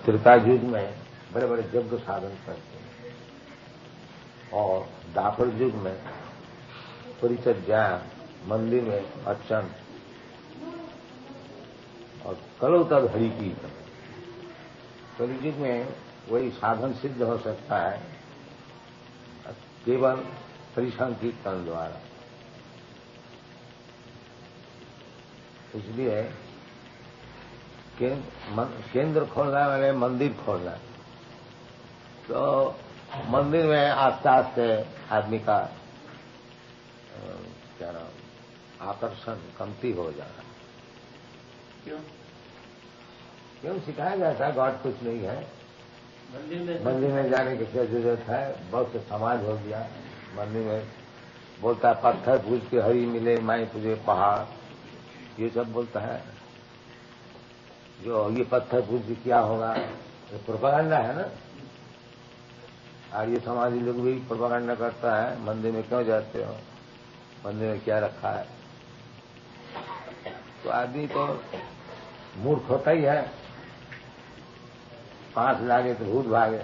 त्रेता युग में बड़े बड़े यज्ञ साधन करते हैं, और द्वापर युग में परिचर्या, मंदिर में अर्चन, और कलो तब हरि कीर्तन। कलयुग में वही साधन सिद्ध हो सकता है केवल परिसंकीर्तन द्वारा। इसलिए केंद्र खोलना वाले मंदिर खोलना, तो मंदिर में आस्ते आस्ते आदमी का क्या नाम आकर्षण कमती हो जाना। क्यों सिखाया जाता है गॉड कुछ नहीं है, मंदिर में जाने की क्या जरूरत है। बहुत से समाज हो गया, मंदिर में बोलता है पत्थर पूज के हरि मिले, माई पूजे पहाड़, ये सब बोलता है। जो ये पत्थर पूज के क्या होगा, ये प्रोपेगेंडा है ना। और ये समाजी लोग भी प्रोपेगेंडा करता है, मंदिर में क्यों जाते हो, मंदिर में क्या रखा है। तो आदमी तो मूर्ख होता ही है। 5 लागे तो भूत भागे।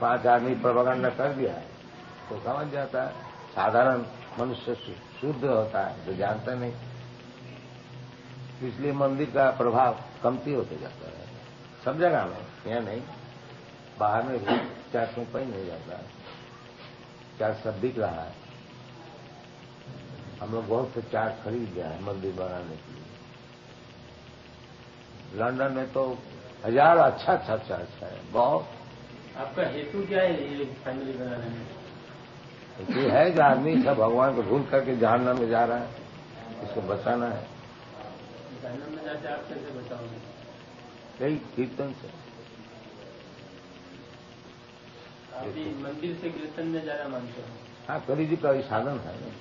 5 आदमी प्रोपेगेंडा कर दिया तो समझ जाता है। साधारण मनुष्य शुद्ध होता है जो जानता नहीं, इसलिए मंदिर का प्रभाव कमती होते जाता है सब जगह में। यहाँ नहीं, बाहर में भी 400 रुपये नहीं जाता है, 4 सब बिक रहा है। हम लोग बहुत से 4 खरीद गया है मंदिर बनाने के लिए। लंदन में तो 1000 अच्छा है बहुत। आपका हेतु क्या है ये फैमिली बनाने में? हेतु है जो आदमी सब भगवान को भूल करके जहन्नम में जा रहा है, इसको बचाना है। जहन्नम में जाके आप कैसे बचाओगे? यही कीर्तन से। अभी मंदिर से कीर्तन में जाना मानते हो? हाँ, कली जी का साधन है ना।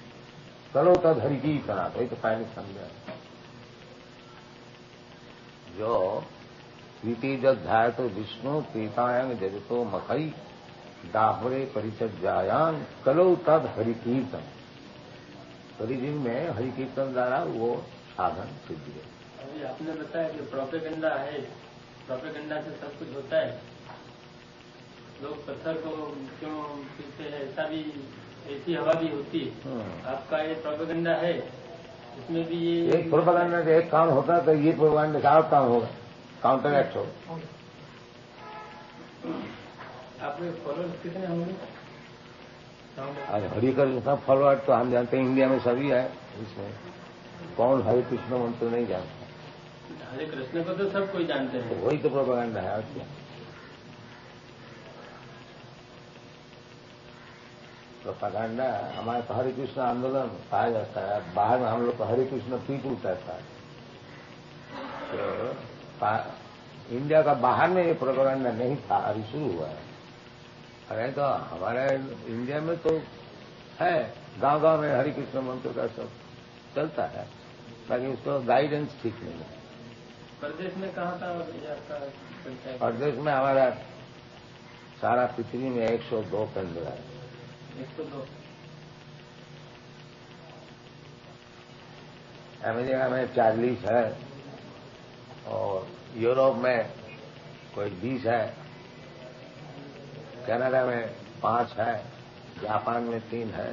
करो तद हरि की करा, वही तो पहले समझा। जो प्रीति जब ध्याय तो विष्णु प्रीतायंग जगतो मखई दाहरे परिचर्यायान कलो तद हरि कीर्तन। कलियुग में हरि कीर्तन द्वारा वो साधन सिद्ध है। अभी आपने बताया कि प्रोपेगेंडा है, प्रोपेगेंडा से सब कुछ होता है। लोग पत्थर को क्यों पीते हैं, ऐसा भी, ऐसी हवा भी होती है। आपका ये प्रोपेगेंडा है, इसमें भी ये एक प्रोपेगेंडा से एक काम होता है तो ये प्रोपेगेंडा का और काम होगा, काउंटर एक्ट होगा। आपके फॉलोअर्स कितने होंगे? आज हरि कृष्ण फॉलोअर तो हम जानते हैं इंडिया में सभी है। इसमें कौन हरे कृष्ण मंत्र नहीं जानता? हरे कृष्ण को तो सब कोई जानते हैं। तो वही तो प्रोपेगेंडा है। क्या प्रोपेगेंडा? हमारे तो हरे कृष्ण आंदोलन कहा जाता है। बाहर में हम लोग को हरे कृष्ण पीपुल कहता है। तो इंडिया का बाहर में ये प्रोपेगेंडा नहीं था, अभी शुरू हुआ है। अरे तो हमारे इंडिया में तो है, गांव-गांव में हरे कृष्ण मंत्र का सब चलता है, लेकिन उसको गाइडेंस ठीक नहीं है। प्रदेश में कहाँ था आपका? प्रदेश में हमारा सारा पृथ्वी में 102 केंद्र है। 102? अमेरिका में 40 है, और यूरोप में कोई 20 है, कनाडा में 5 है, जापान में 3 है,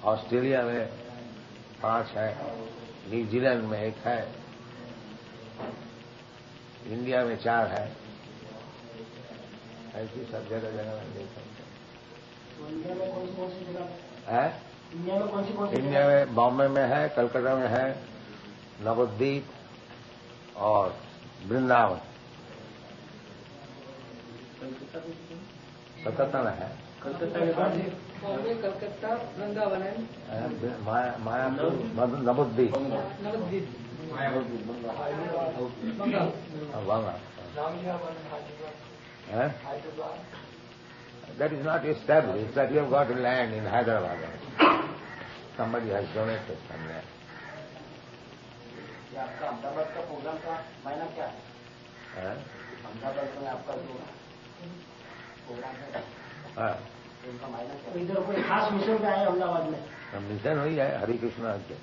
ऑस्ट्रेलिया में 5 है, न्यूजीलैंड में 1 है, इंडिया में 4 है। ऐसी सब जगह में देख सकते हैं। इंडिया में कौन सी जगह है? इंडिया में कौन सी? इंडिया में बॉम्बे में है, कलकत्ता में है, नवद्वीप और वृंदावन। कलकत्ता में है। कलकत्ता के बाद बॉम्बे, कलकत्ता, वृंदावन है, Mayapur, Nabadwip, That is not established, that you have got land in Hyderabad. Somebody has donated some land. आपका अहमदाबाद का प्रोग्राम का मायना क्या है? अहमदाबाद में आपका जो प्रोग्राम है, उनका मायना क्या है? इधर कोई खास मिशन क्या है अहमदाबाद में? मिशन हुई है हरे कृष्ण के।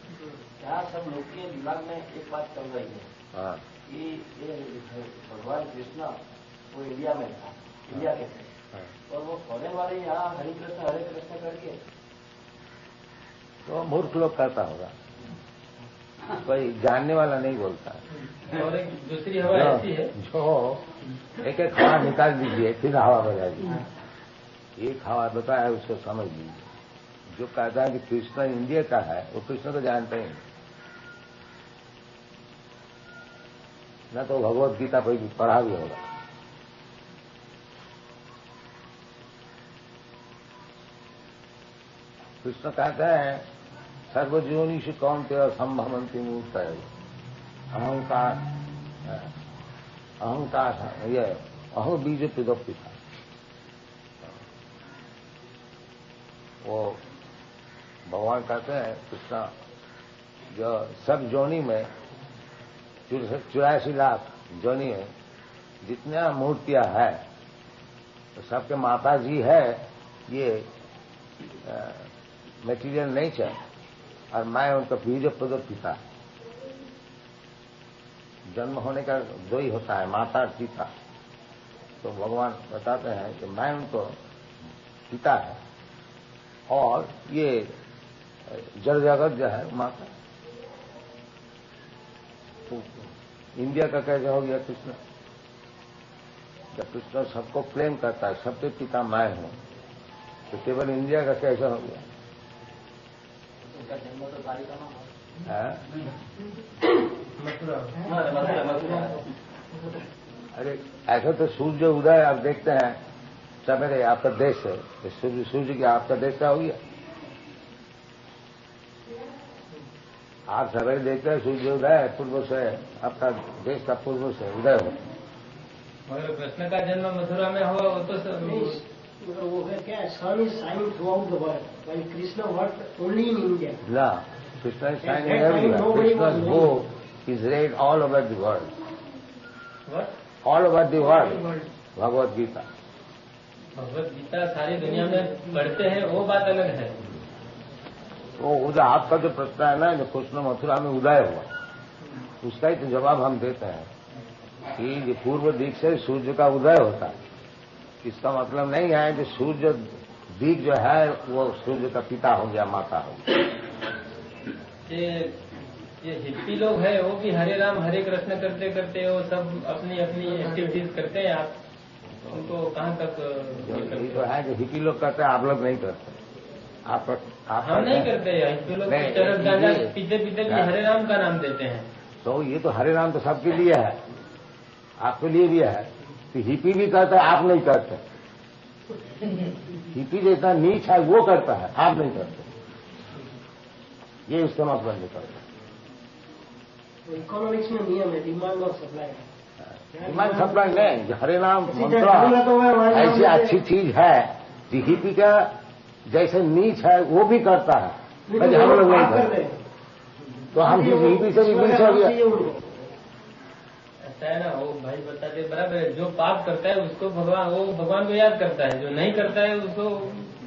यहाँ सब लोग के दिमाग में एक बात चल रही है। कि ये भगवान कृष्ण वो इंडिया में था, इंडिया के थे, और वो फॉरेन वाले यहाँ हरे कृष्ण करके तो मूर्ख लोग कहता होगा, कोई जानने वाला नहीं बोलता। और एक दूसरी हवा ऐसी है जो एक एक हवा निकाल दीजिए, फिर हवा बजा दीजिए। एक हवा बताया उसको समझ लीजिए। जो कहता है कि कृष्ण इंडिया का है, वो कृष्ण को जानते ही नहीं, न तो भगवत गीता कोई पढ़ा भी होगा। कृष्ण कहते हैं सर्वजीवनीषु कौन्तेय संभवन्ति मूर्तय, अहंकार ये अहं बीज पिता। वो भगवान कहते हैं कृष्ण जो सब जोनी में 84 लाख जोनी में जितने मूर्तियां है तो सबके माता जी है, ये मटेरियल नेचर, और मैं उनका बीज पिता। जन्म होने का दो ही होता है, माता और पिता। तो भगवान बताते हैं कि मैं उनको पिता है और ये जड़ जगत जो है माता। तो इंडिया का कैसे हो गया कृष्ण? जब कृष्ण सबको प्रेम करता है, सबके पिता मैं हूं, तो केवल इंडिया का कैसे हो गया? उसका जन्म तो द्वारिका में हुआ। अरे ऐसा तो सूर्य उदय आप देखते हैं सवेरे, आपका देश है तो सूर्य की आपका देश का हो गया। आप सवेरे देखते हैं सूर्य उदय पूर्व से, आपका देश का पूर्व से उदय हो। मगर कृष्ण का जन्म मथुरा में हुआ, वो तो वो है क्या, sun is shining throughout the world, while Krishna work only in India. ना, कृष्ण इज शाइनिंग एवरीवेयर। कृष्ण's book is read all over the world. What? All over the world. Bhagavad Gita. Bhagavad Gita सारी दुनिया में पढ़ते हैं, वो बात अलग है। वो उदय, आपका जो प्रश्न है ना, जो कृष्ण मथुरा में उदय हुआ, उसका ही तो जवाब हम देते हैं कि पूर्व दिक से सूर्य का उदय होता है। इसका मतलब नहीं है कि सूर्य दिक जो है वो सूर्य का पिता हो गया, माता हो गया। ये हिप्पी लोग हैं, वो भी हरे राम हरे कृष्ण करते करते वो सब अपनी अपनी एक्टिविटीज करते हैं। आप उनको कहाँ तक ये तो है कि हिप्पी लोग करते हैं, आप लोग नहीं करते। आप हम नहीं करते। हिप्पी लोग चरस गांजा पीते पीते भी हरे राम का नाम देते हैं। तो ये तो हरे राम तो सबके लिए है, आपके लिए भी है। तो हिप्पी भी करता है, आप नहीं करते। हिप्पी जितना नीच है वो करता है, आप नहीं करते। ये उसका मतलब निकलता है। इकोनॉमिक्स में नियम है, डिमांड और सप्लाई। डिमांड सप्लाई नहीं, हरे नाम मंत्र ऐसी अच्छी चीज है कि हिप्पी का जैसे नीच है वो भी करता है, लेकिन हम लोग नहीं करते। तो हम हिप्पी से भी नीच हो गया। ऐसा है ना, वो भाई बताते बराबर है। जो पाप करता है उसको भगवान को याद करता है, जो नहीं करता है उसको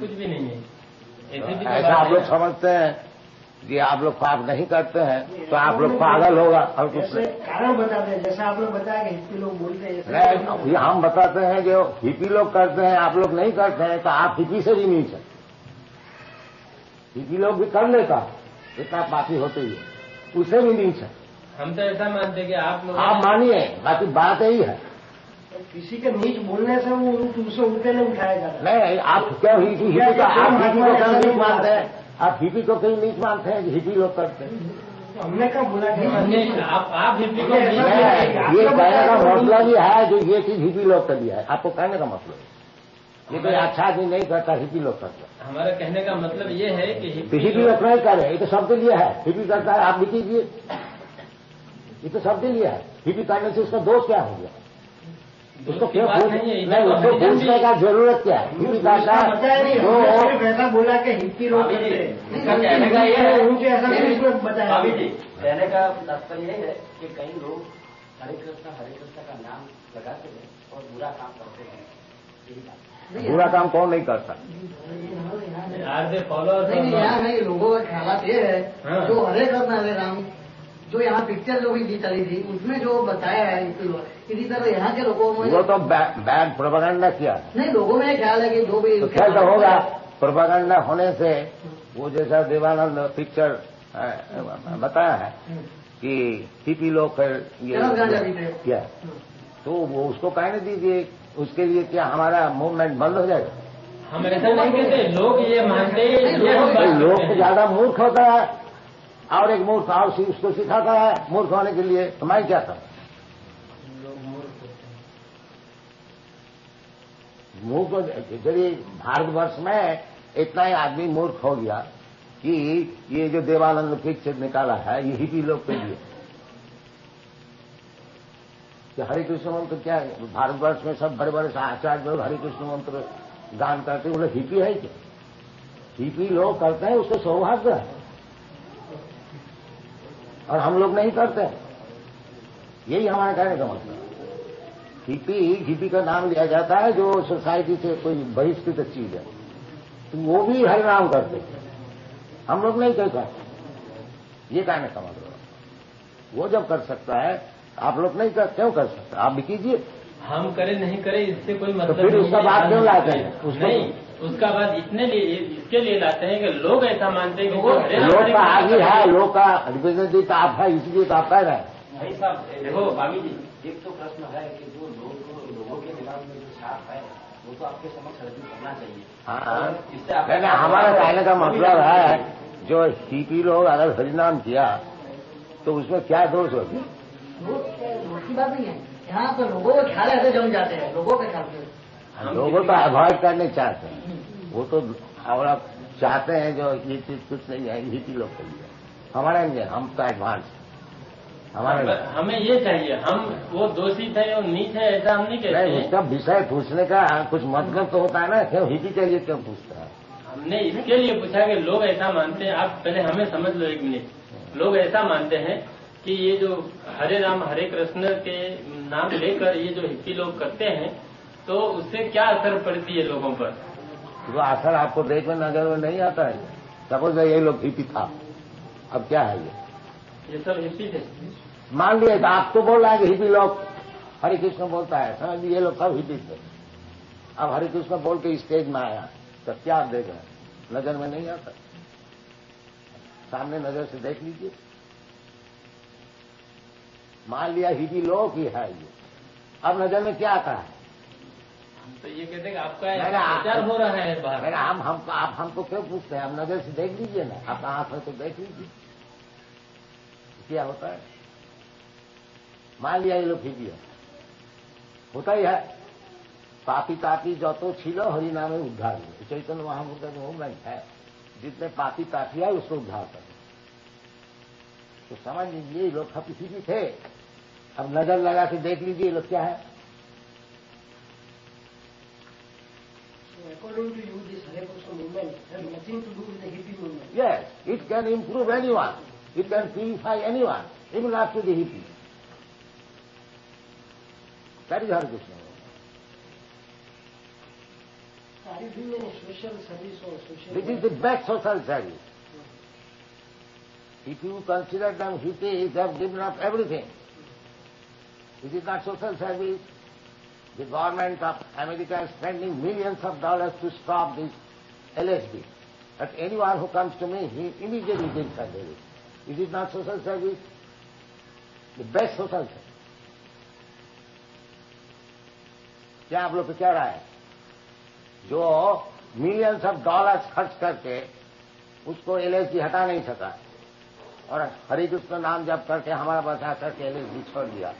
कुछ भी नहीं है। ऐसा आप लोग समझते हैं कि आप लोग पाप नहीं करते हैं तो आप लोग पागल होगा। और कुछ कारण बताते हैं, जैसा आप लोग बताया कि हिप्पी लोग बोलते हैं, नहीं, हम बताते हैं जो हिप्पी लोग करते हैं आप लोग नहीं करते हैं, तो आप हिप्पी से भी नीच है। हिप्पी लोग भी कर लेता, इतना पापी होते ही उसे भी नीच है। हम तो ऐसा मानते हैं कि आप लोग मानिए, बाकी बात यही है। किसी के नीच बोलने से वो उसे ऊपर नहीं उठाया जाता। नहीं, आप क्या हिप्पी को क्या नीच मानते हैं? आप हिप्पी को कहीं नीच मानते हैं कि हिप्पी लोग करते हैं? हमने कब बोला कि आप हिप्पी को ये कहने का मतलब ही है जो ये चीज हिप्पी लोग कर दिया है। आपको कहने का मतलब ये कोई अच्छा आदमी नहीं करता, हिप्पी लोग करते। हमारा कहने का मतलब ये है कि हिप्पी लोग नहीं करे, ये तो सबके लिए है। हिप्पी करता है, आप भी कीजिए, ये तो सबके लिए है। हिप्पी करने से उसका दोष क्या हो गया? उसको क्यों उसको पूछने का जरूरत क्या है? हिप्पी करता है तो ऐसा बोला कि हिप्पी लोग कहने का ये है, उनके ऐसा बताया। कहने का तात्पर्य यही है कि कई लोग हरे कृष्ण का नाम लगाते हैं और बुरा काम करते हैं। बुरा काम कौन नहीं करता? फॉलो नहीं, लोगों का ख्याल ये है जो हरे कृष्ण हरे राम जो यहाँ पिक्चर जो भी चली थी उसमें जो बताया है इसी तरह यहाँ के लोगों में वो तो बैड प्रोपेगेंडा किया। नहीं, लोगों में ख्याल है कि जो भी ख्याल तो होगा, प्रोपेगेंडा होने से वो जैसा देवानंद पिक्चर बताया है कि हिपी लोग क्या, तो वो उसको कहने दीजिए, उसके लिए क्या हमारा मूवमेंट बंद हो जाएगा? हम ऐसा नहीं कहते, लोग ये मानते हैं। लोग तो ज्यादा मूर्ख होता है और एक मूर्ख और उसको सिखाता है मूर्ख होने के लिए, तो मैं क्या करूं? मूर्ख चलिए, भारतवर्ष में इतना ही आदमी मूर्ख हो गया कि ये जो देवानंद पिक्चर निकाला है ये हिपी लोग के लिए। कि हरे कृष्ण मंत्र क्या है? भारतवर्ष में सब बड़े बड़े आचार्य लोग हरे कृष्ण मंत्र गान करते हैं, वो लोग हिपी है क्या? हिपी लोग करते हैं, उसको सौभाग्य है, और हम लोग नहीं करते। यही हमारे कहने का मतलब। हिपी का नाम लिया जाता है जो सोसाइटी से कोई बहिष्कृत चीज है, तो वो भी हरिनाम करते हैं, हम लोग नहीं करते। ये कहने का मतलब। वो जब कर सकता है, आप लोग नहीं कर, क्यों कर सकते? आप भी कीजिए। हम करें नहीं करें इससे कोई मतलब तो फिर उसका बात क्यों लाते हैं? नहीं, उसका बात इसके लिए लाते हैं कि लोग ऐसा मानते हैं कि लोग का आगे है, लोग का रिप्रेजेंटेटिव आप है, इसलिए तो आप कह रहे हैं। भाई साहब देखो स्वामी जी, एक तो प्रश्न है कि जो लोगों के दिमाग में जो छाप है वो तो आपके समक्ष रजू करना चाहिए। हाँ, इससे हमारा कहने का मतलब है जो हिपी लोग अगर हरिनाम किया तो उसमें क्या दोष हो गया? दोष की बात नहीं है, यहाँ तो लोगों के ख्याल ऐसे जम जाते हैं, लोगों के ख्याल से लोगों को अवॉइड करने चाहते हैं, वो तो और आप चाहते हैं जो ये चीज कुछ नहीं है हिपी लोग के लिए। हमारे नहीं, हम तो एडवांस हमारे। हमें ये चाहिए, हम वो दोषी थे और नीच है ऐसा हम नहीं कहते हैं। उसका विषय पूछने का कुछ मतलब तो होता है ना, क्यों हिपी के लिए क्यों पूछता है? हमने इसके लिए पूछा कि लोग ऐसा मानते हैं। आप पहले हमें समझ लो एक मिनट। लोग ऐसा मानते हैं कि ये जो हरे राम हरे कृष्ण के नाम लेकर ये जो हिप्पी लोग करते हैं तो उससे क्या असर पड़ती है लोगों पर? वो असर आपको देख में नजर में नहीं आता है। सपोज ये लोग हिप्पी था, अब क्या है ये सब हिप्पी थे। मान लिया तो आप तो बोल रहे हैं कि हिप्पी लोग हरे कृष्ण बोलता है, समझ लीजिए ये लोग सब हिप्पी थे। अब हरे कृष्ण बोल के स्टेज में आया तो क्या आप देख रहे हैं? नजर में नहीं आता, सामने नजर से देख लीजिए। मान लिया हिपी लोग ही है ये, अब नजर में क्या आता है? हम तो ये कहते हैं कि आपका प्रचार हो रहा है बाहर। आप हमको क्यों पूछते हैं? आप नजर से देख लीजिए ना, अपना आंख में तो देख लीजिए क्या होता है। मान लिया ये लोग हिपी है, होता ही है। पापी तापी जो तो छिलो हरि नामे उद्धार हुए, चैतन्य महामुद्रा में मूवमेंट है, जितने पापी तापी है उसको उद्धार कर। तो समझ लीजिए लोग हिपी थे। अब नजर लगा के देख लीजिए लोग क्या है। According to you, this Hare Krishna movement has nothing to do with the hippie movement. Yes, it can improve anyone. It can purify anyone, even after the hippie. That is Hare Krishna. Are you doing any social service or social? This is the best social service. If you consider them hippies, they have given up everything. It is not social service. The government of America is spending millions of dollars to stop this LSD. But anyone who comes to me, he immediately gives service. Is it not social service? The best social service. क्या आप लोग को क्या राय है? जो millions of dollars खर्च करके उसको एलएसडी हटा नहीं सका और हरे कृष्ण नाम जप करके हमारा बचा करके एलएसडी छोड़ दिया,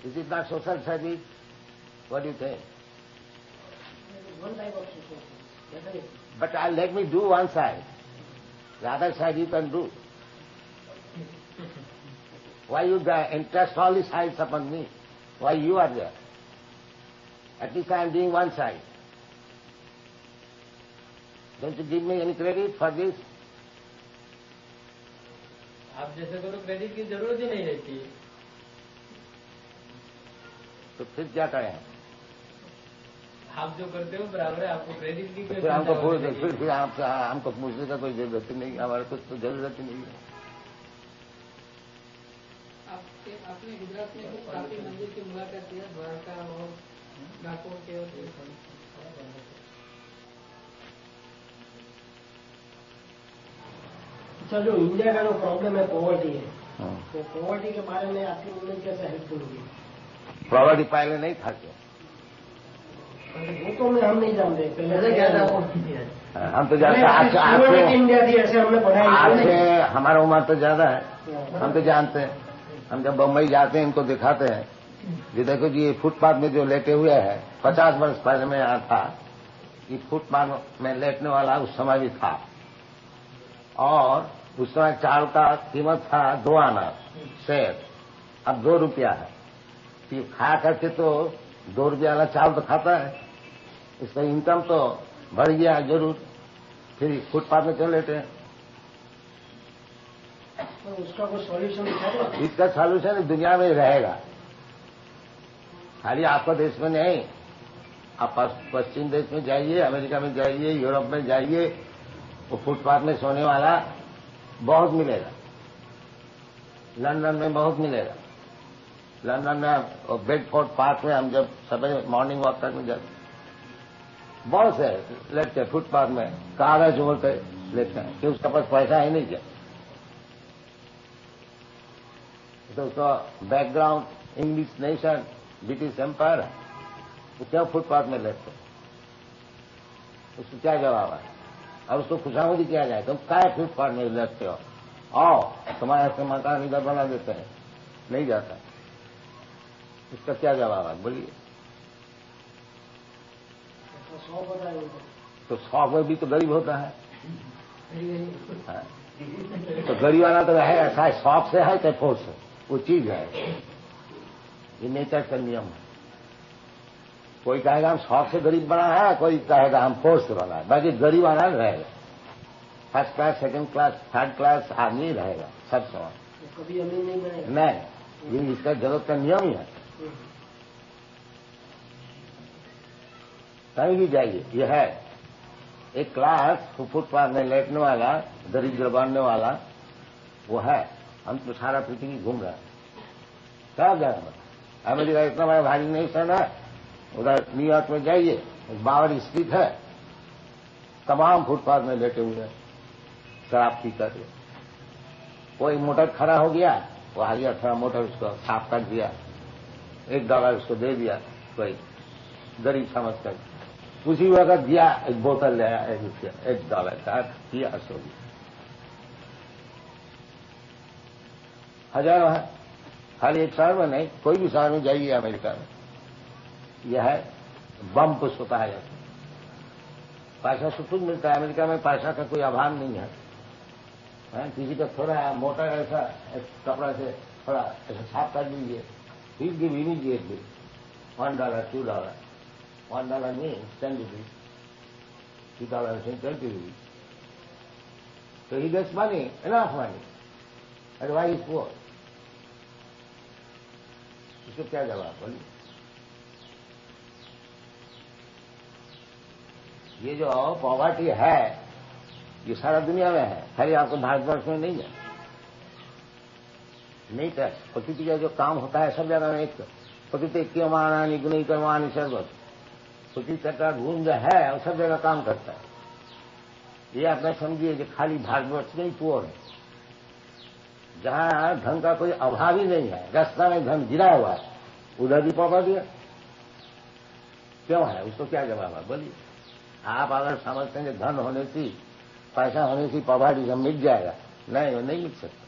is it not social service? What do you think? One type of social service. Definitely. But let me do one side. The other side you can do. Why you entrust all the sides upon me? Why you are there? At least I am doing one side. Don't you give me any credit for this? आप जैसे करो credit की जरूरत ही नहीं रहती है। तो फिर क्या करें? आप जो करते हो बराबर है, आपको क्रेडिट की फिर हमको फिर हमको पूछने का कोई जरूरत ही नहीं, हमारे कुछ तो जरूरत ही नहीं है। आपने गुजरात में कुछ काफी मंदिर की मुलाकात किया, द्वारका और डाकोर के और अच्छा, जो इंडिया का जो प्रॉब्लम है पॉवर्टी है, तो पॉवर्टी के बारे में आपकी मूवमेंट कैसे हेल्पफुल होगी? प्रॉपर्टी पहले नहीं था क्या? वो तो हम नहीं जानते, पहले क्या था वो? हम तो जानते हैं इंडिया थी, ऐसे हमने पढ़ा आज से हमारा उम्र तो ज्यादा है, हम तो जानते हैं। हम जब बम्बई जाते हैं इनको दिखाते हैं, ये देखो जी ये फुटपाथ में जो लेटे हुए है, 50 वर्ष पहले मैं यहाँ था, ये फुटपाथ में लेटने वाला उस समय भी था, और उस समय चावल का कीमत था 2 आना शेर, अब 2 रुपया है। ये खा करके तो 2 रुपया वाला चावल तो खाता है, इसका इनकम तो बढ़ गया जरूर, फिर फुटपाथ में चले लेते हैं। तो उसका कोई सॉल्यूशन है? इसका सॉल्यूशन दुनिया में रहेगा, खाली आपका देश में नहीं। आप पश्चिम देश में जाइए, अमेरिका में जाइए, यूरोप में जाइए, वो फुटपाथ में सोने वाला बहुत मिलेगा। लंदन में बहुत मिलेगा। लंदन में बेडफोर्ड पार्क में हम जब सुबह मॉर्निंग वॉक करने जाते, बहुत से लेटते फुटपाथ में, कागज ओढ़ के लेते हैं कि उसका पास पैसा ही नहीं क्या। तो उसका background English nation, British empire है, वो क्यों फुटपाथ में लेते? उसको क्या जवाब है? और उसको खुशामदी किया जाए, तुम क्या फुटपाथ में लेते हो, आओ तुम्हारे से मकान इधर बना देते हैं, नहीं जाता। इसका क्या जवाब है बोलिए? तो 100 में भी तो गरीब होता है। तो गरीब वाला तो है ऐसा है, शौक से है कि फोर्स से, वो चीज है, ये नेचर का नियम है। कोई कहेगा हम शौक से गरीब बना है, कोई कहेगा हम फोर्स से बना है। बाकी गरीब वाला रहेगा, first class, second class, third class आदमी रहेगा सब समय, कभी अमीर नहीं बनेगा। नहीं, ये इसका जगत का नियम ही है। कहीं भी जाइए, यह है एक क्लास फुटपाथ में लेटने वाला, दरिद्र बनने वाला, वो है। हम तो सारा पृथ्वी घूम रहे हैं, क्या जाएगा? अमेरिका इतना बड़ा भारी नहीं सन है, उधर न्यूयॉर्क में जाइए, बावर स्ट्रीट है, तमाम फुटपाथ में लेटे हुए हैं शराब पी कर। कोई मोटर खड़ा हो गया, वो आ गया, थोड़ा मोटर उसको साफ कर दिया, $1 उसको दे दिया, कोई गरीब समझ कर उसी वक्त दिया, एक बोतल ले आया, $1 का किया, सो गया। हजारों है, खाली एक शहर में नहीं, कोई भी शहर में जाइए अमेरिका में, यह है बम पुष्प होता है। पैसा सब कुछ मिलता है अमेरिका में, पैसा का कोई अभाव नहीं है। किसी का थोड़ा मोटा ऐसा कपड़ा से थोड़ा ऐसा साफ कर लीजिए, फिर भी immediately $1, $2, $1 means 10 rupees, $2 means 20 rupees. So he gets money, enough money. Otherwise he's poor. इसको क्या जवाब बोलिए? ये जो पॉवर्टी है, ये सारा दुनिया में है, खाली आपको भारतवर्ष में नहीं है। नहीं कर प्रकृति का जो काम होता है सब जगह में, एक प्रकृति क्यों गुणी कर्मानी सर्वत, प्रकृति का गुण जो है वो सब जगह काम करता है। ये आप नहीं समझिए कि खाली भारतवर्ष में ही पुअर है, जहां धन का कोई अभाव ही नहीं है, रास्ता में धन गिरा हुआ है, उधर भी पॉवर्टी है। क्यों है? उसको क्या जवाब है बोलिए? आप अगर समझते हैं कि धन होने से, पैसा होने से पॉवर्टी सब मिट जाएगा, नहीं, वो नहीं मिट सकता।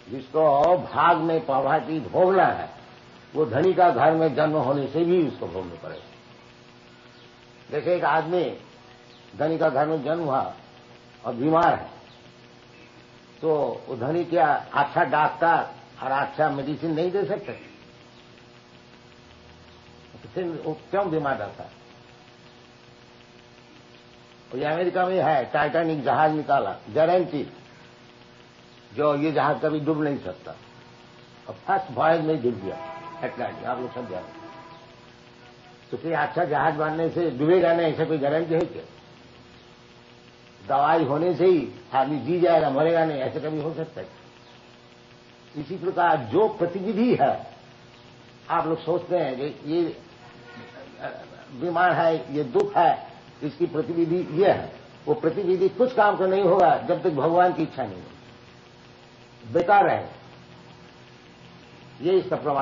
जिसको भाग में पॉवर्टी भोगना है, वो धनी का घर में जन्म होने से भी उसको भोगना पड़ेगा। जैसे एक आदमी धनी का घर में जन्म हुआ और बीमार है, तो वो धनी क्या अच्छा डॉक्टर और अच्छा मेडिसिन नहीं दे सकते? फिर वो क्यों बीमार रहता है? ये अमेरिका में है, टाइटैनिक जहाज निकाला, गारंटी, जो ये जहाज कभी डूब नहीं सकता, और फर्स्ट वॉयज में डूब गया अटलांटिक, आप लोग सब जानते। तो फिर अच्छा जहाज बनने से डूबेगा नहीं, ऐसा कोई गारंटी है क्या? दवाई होने से ही आदमी जी जाएगा, मरेगा नहीं, ऐसे कभी हो सकता है? इसी प्रकार जो प्रतिविधि है, आप लोग सोचते हैं कि ये बीमार है, ये दुख है, इसकी प्रतिविधि ये है, वो प्रतिविधि कुछ काम का नहीं होगा जब तक भगवान की इच्छा नहीं होगी, बेकार है। ये इसका प्रमाण।